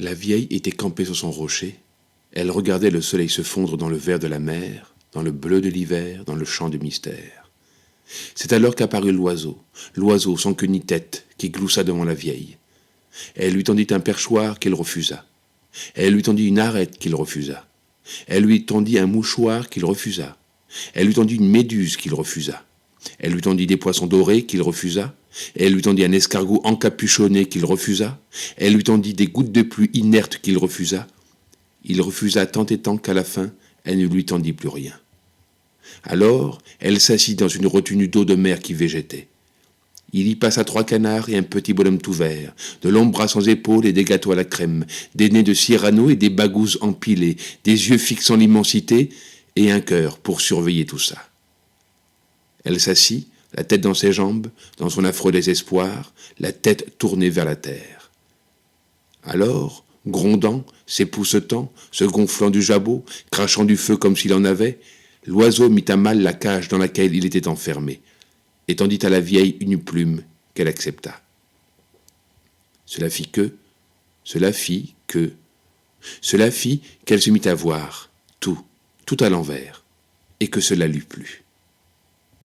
La vieille était campée sur son rocher. Elle regardait le soleil se fondre dans le vert de la mer, dans le bleu de l'hiver, dans le champ du mystère. C'est alors qu'apparut l'oiseau sans queue ni tête, qui gloussa devant la vieille. Elle lui tendit un perchoir qu'il refusa. Elle lui tendit une arête qu'il refusa. Elle lui tendit un mouchoir qu'il refusa. Elle lui tendit une méduse qu'il refusa. Elle lui tendit des poissons dorés qu'il refusa. Elle lui tendit un escargot encapuchonné qu'il refusa. Elle lui tendit des gouttes de pluie inertes qu'il refusa. Il refusa tant et tant qu'à la fin, elle ne lui tendit plus rien. Alors, elle s'assit dans une retenue d'eau de mer qui végétait. Il y passa 3 canards et un petit bonhomme tout vert, de longs bras sans épaules et des gâteaux à la crème, des nez de Cyrano et des bagouzes empilées, des yeux fixant l'immensité et un cœur pour surveiller tout ça. Elle s'assit, la tête dans ses jambes, dans son affreux désespoir, la tête tournée vers la terre. Alors, grondant, s'époussetant, se gonflant du jabot, crachant du feu comme s'il en avait, l'oiseau mit à mal la cage dans laquelle il était enfermé, et tendit à la vieille une plume qu'elle accepta. Cela fit qu'elle se mit à voir tout à l'envers, et que cela lui plut.